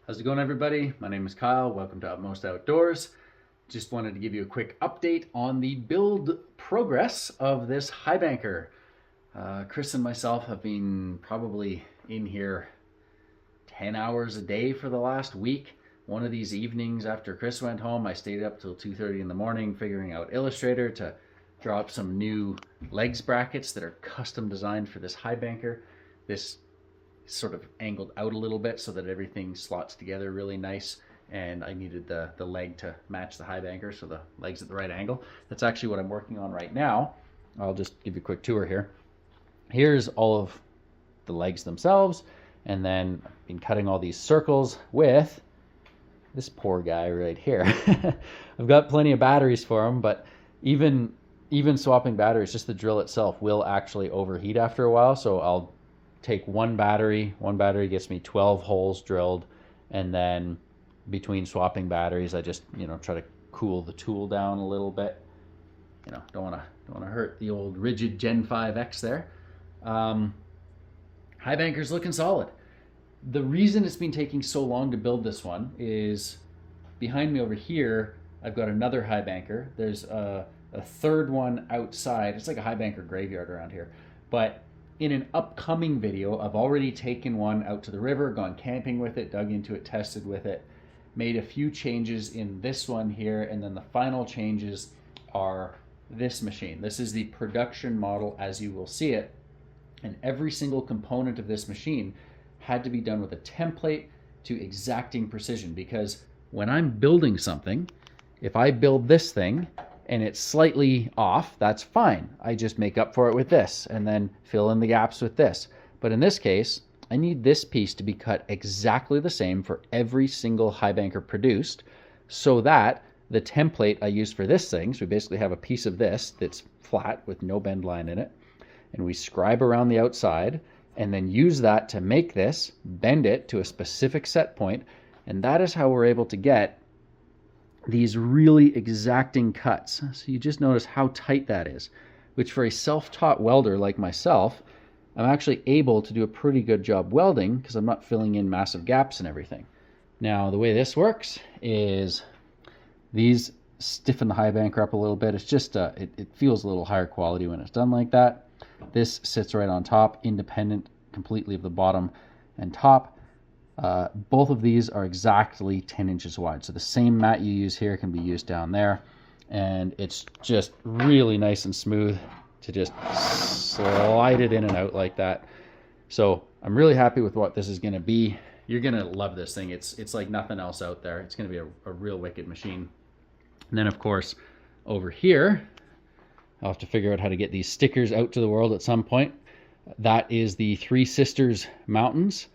How's it going, everybody? My name is Kyle. Welcome to Utmost Outdoors. Just wanted to give you a quick update on the build progress of this Highbanker. Chris and myself have been probably in here 10 hours a day for the last week. One of these evenings after Chris went home, I stayed up till 2:30 in the morning figuring out Illustrator to draw up some new legs brackets that are custom designed for this Highbanker. This sort of angled out a little bit so that everything slots together really nice, and I needed the leg to match the Highbanker, so the leg's at the right angle. That's actually what I'm working on right now. I'll just give you a quick tour here. Here's all of the legs themselves, and then I've been cutting all these circles with this poor guy right here. I've got plenty of batteries for him, but even swapping batteries, just the drill itself will actually overheat after a while, so I'll take one battery gets me 12 holes drilled, and then between swapping batteries I just try to cool the tool down a little bit. Don't want to hurt the old rigid Gen 5X there. Highbanker's looking solid. The reason it's been taking so long to build this one is behind me over here I've got another Highbanker. There's a third one outside. It's like a Highbanker graveyard around here, but in an upcoming video, I've already taken one out to the river, gone camping with it, dug into it, tested with it, made a few changes in this one here, and then the final changes are this machine. This is the production model as you will see it, and every single component of this machine had to be done with a template to exacting precision, because when I'm building something, if I build this thing and it's slightly off, that's fine. I just make up for it with this and then fill in the gaps with this. But in this case, I need this piece to be cut exactly the same for every single Highbanker produced, so that the template I use for this thing, so we basically have a piece of this that's flat with no bend line in it, and we scribe around the outside and then use that to make this, bend it to a specific set point, and that is how we're able to get these really exacting cuts. So you just notice how tight that is, which for a self-taught welder like myself, I'm actually able to do a pretty good job welding because I'm not filling in massive gaps and everything. Now, the way this works is these stiffen the Highbanker up a little bit. It's just, it feels a little higher quality when it's done like that. This sits right on top, independent completely of the bottom and top. Both of these are exactly 10 inches wide. So the same mat you use here can be used down there. And it's just really nice and smooth to just slide it in and out like that. So I'm really happy with what this is going to be. You're going to love this thing. It's like nothing else out there. It's going to be a real wicked machine. And then, of course, over here, I'll have to figure out how to get these stickers out to the world at some point. That is the Three Sisters Mountains.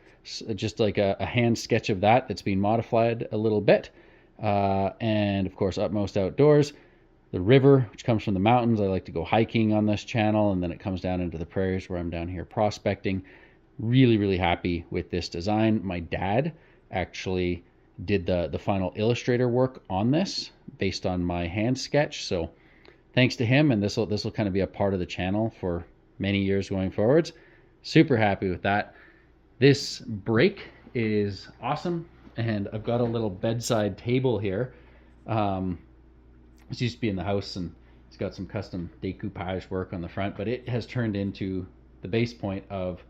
Just like a hand sketch of that that's been modified a little bit. And of course, Utmost Outdoors, the river, which comes from the mountains. I like to go hiking on this channel, and then it comes down into the prairies where I'm down here prospecting. Really, really happy with this design. My dad actually did the final Illustrator work on this based on my hand sketch. So thanks to him, and this will kind of be a part of the channel for many years going forwards. Super happy with that. This brake is awesome, and I've got a little bedside table here. This used to be in the house, and it's got some custom decoupage work on the front, but it has turned into the base point of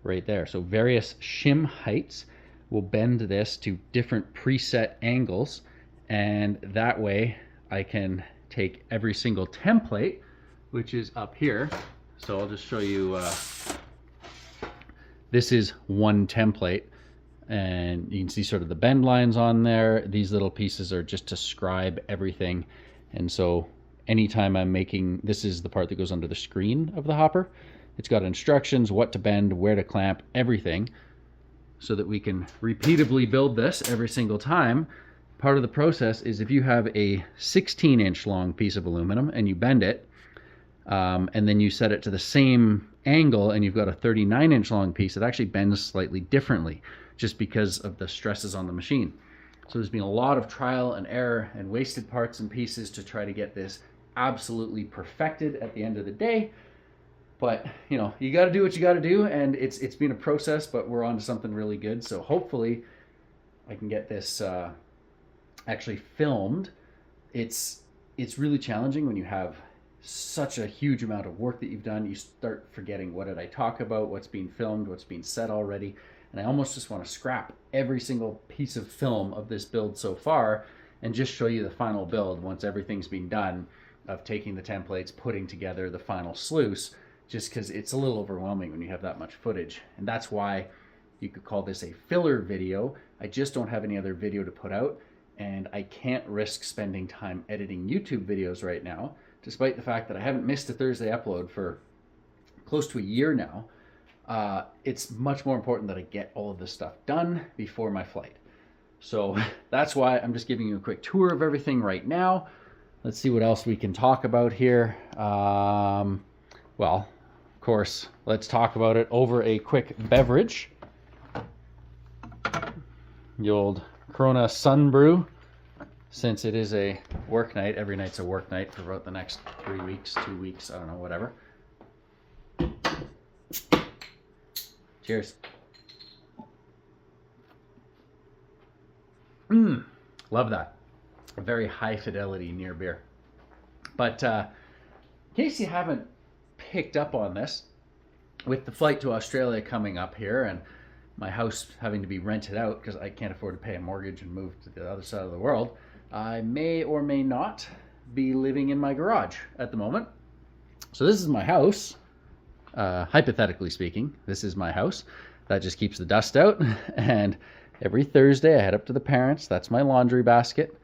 right there. So various shim heights will bend this to different preset angles, and that way I can take every single template, which is up here. So I'll just show you, this is one template, and you can see sort of the bend lines on there. These little pieces are just to scribe everything. And so anytime I'm making, this is the part that goes under the screen of the hopper. It's got instructions, what to bend, where to clamp, everything, so that we can repeatably build this every single time. Part of the process is if you have a 16-inch long piece of aluminum and you bend it, and then you set it to the same angle and you've got a 39-inch long piece, it actually bends slightly differently just because of the stresses on the machine. So there's been a lot of trial and error and wasted parts and pieces to try to get this absolutely perfected at the end of the day. But you know, you got to do what you got to do, and it's been a process, but we're on to something really good. So hopefully, I can get this actually filmed. It's really challenging when you have such a huge amount of work that you've done. You start forgetting, what did I talk about, what's being filmed, what's being said already, and I almost just want to scrap every single piece of film of this build so far and just show you the final build once everything's been done, of taking the templates, putting together the final sluice, just because it's a little overwhelming when you have that much footage. And that's why you could call this a filler video. I just don't have any other video to put out, and I can't risk spending time editing YouTube videos right now, despite the fact that I haven't missed a Thursday upload for close to a year now. It's much more important that I get all of this stuff done before my flight. So that's why I'm just giving you a quick tour of everything right now. Let's see what else we can talk about here. Well, of course, let's talk about it over a quick beverage. The old Corona Sun Brew, since it is a work night. Every night's a work night for about the next 3 weeks, 2 weeks, I don't know, whatever. Cheers. Love that. A very high fidelity near beer. But in case you haven't picked up on this, with the flight to Australia coming up here and my house having to be rented out because I can't afford to pay a mortgage and move to the other side of the world, I may or may not be living in my garage at the moment. So this is my house. Hypothetically speaking, this is my house. That just keeps the dust out. And every Thursday I head up to the parents'. That's my laundry basket.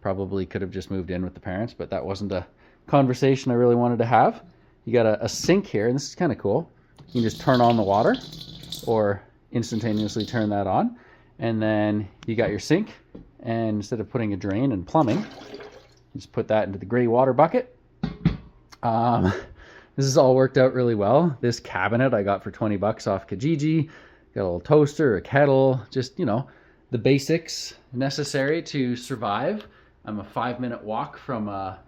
Probably could have just moved in with the parents, but that wasn't a conversation I really wanted to have. You got a sink here, and this is kind of cool. You can just turn on the water or instantaneously turn that on. And then you got your sink, and instead of putting a drain and plumbing, just put that into the gray water bucket. This has all worked out really well. This cabinet I got for 20 bucks off Kijiji. Got a little toaster, a kettle, just, you know, the basics necessary to survive. I'm a 5-minute walk from a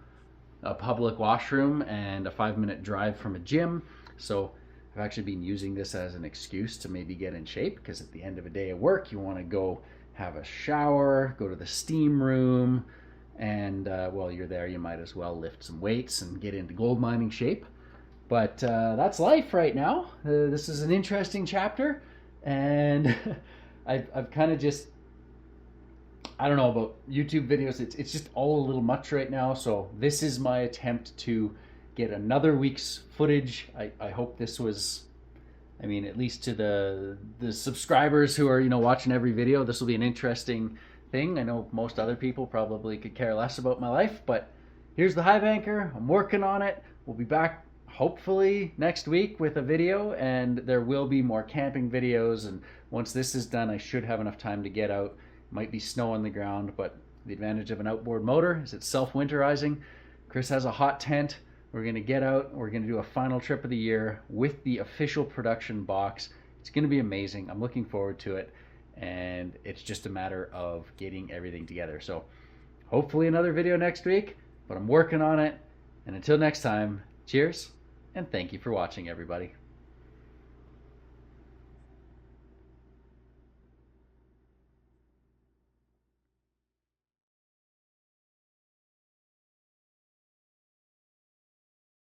public washroom and a 5-minute drive from a gym. So I've actually been using this as an excuse to maybe get in shape, because at the end of a day of work, you want to go have a shower, go to the steam room, and while you're there, you might as well lift some weights and get into gold mining shape. But that's life right now. This is an interesting chapter, and I've kind of just, I don't know about YouTube videos. It's just all a little much right now. So this is my attempt to get another week's footage. I hope this was, I mean, at least to the subscribers who are, you know, watching every video, this will be an interesting thing. I know most other people probably could care less about my life, but here's the Highbanker. I'm working on it. We'll be back hopefully next week with a video, and there will be more camping videos. And once this is done, I should have enough time to get out. Might be snow on the ground, but the advantage of an outboard motor is it's self-winterizing. Chris has a hot tent. We're going to get out. We're going to do a final trip of the year with the official production box. It's going to be amazing. I'm looking forward to it, and it's just a matter of getting everything together. So hopefully another video next week, but I'm working on it. And until next time, cheers, and thank you for watching, everybody.